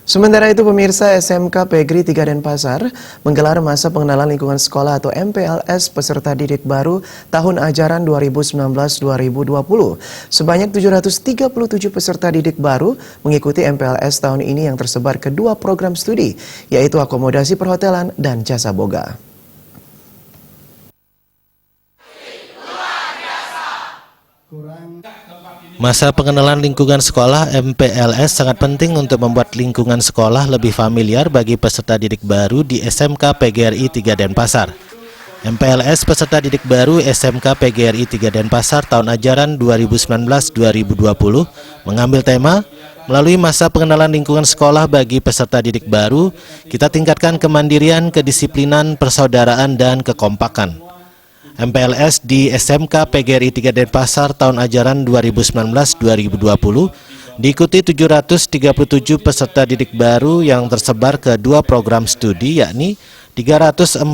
Sementara itu, pemirsa, SMK Pegri 3 Denpasar menggelar masa pengenalan lingkungan sekolah atau MPLS peserta didik baru tahun ajaran 2019-2020. Sebanyak 737 peserta didik baru mengikuti MPLS tahun ini yang tersebar ke 2 program studi, yaitu akomodasi perhotelan dan jasa boga. Masa pengenalan lingkungan sekolah MPLS sangat penting untuk membuat lingkungan sekolah lebih familiar bagi peserta didik baru di SMK PGRI 3 Denpasar. MPLS peserta didik baru SMK PGRI 3 Denpasar tahun ajaran 2019-2020 mengambil tema melalui masa pengenalan lingkungan sekolah bagi peserta didik baru, kita tingkatkan kemandirian, kedisiplinan, persaudaraan, dan kekompakan. MPLS di SMK PGRI 3 Denpasar tahun ajaran 2019-2020 diikuti 737 peserta didik baru yang tersebar ke 2 program studi, yakni 341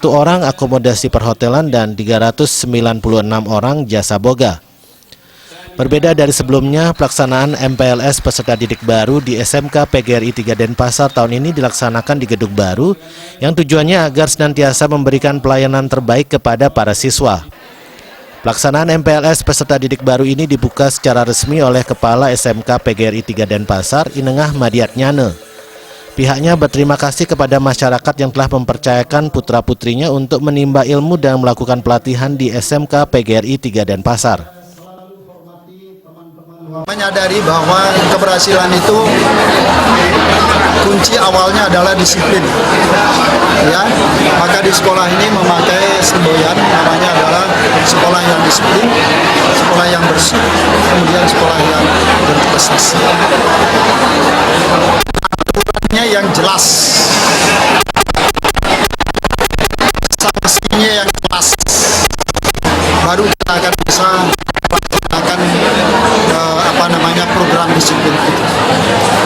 orang akomodasi perhotelan dan 396 orang jasa boga. Berbeda dari sebelumnya, pelaksanaan MPLS peserta didik baru di SMK PGRI 3 Denpasar tahun ini dilaksanakan di gedung baru yang tujuannya agar senantiasa memberikan pelayanan terbaik kepada para siswa. Pelaksanaan MPLS peserta didik baru ini dibuka secara resmi oleh Kepala SMK PGRI 3 Denpasar, Inengah Madiatnyane. Pihaknya berterima kasih kepada masyarakat yang telah mempercayakan putra-putrinya untuk menimba ilmu dan melakukan pelatihan di SMK PGRI 3 Denpasar. Menyadari bahwa keberhasilan itu kunci awalnya adalah disiplin, ya. Maka di sekolah ini memakai semboyan, namanya adalah sekolah yang disiplin, sekolah yang bersih, kemudian sekolah yang berprestasi. Aturannya yang jelas, sanksinya yang jelas, baru kita akan bisa melaksanakan program disiplin itu.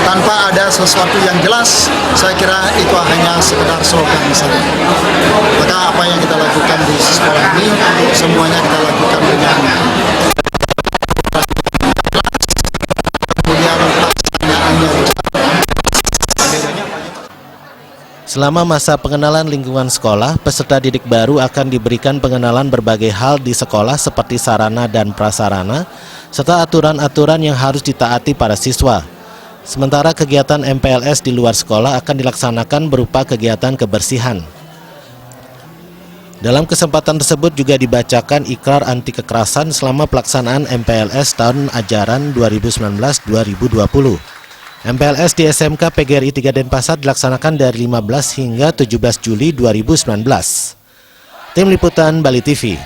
Tanpa ada sesuatu yang jelas, saya kira itu hanya sekedar slogan saja. Maka apa yang kita lakukan di sekolah ini, semuanya kita lakukan dengan kemudian pelaksanaannya. Selama masa pengenalan lingkungan sekolah, peserta didik baru akan diberikan pengenalan berbagai hal di sekolah seperti sarana dan prasarana, serta aturan-aturan yang harus ditaati para siswa. Sementara kegiatan MPLS di luar sekolah akan dilaksanakan berupa kegiatan kebersihan. Dalam kesempatan tersebut juga dibacakan ikrar anti kekerasan selama pelaksanaan MPLS tahun ajaran 2019-2020. MPLS di SMK PGRI 3 Denpasar dilaksanakan dari 15 hingga 17 Juli 2019. Tim Liputan Bali TV.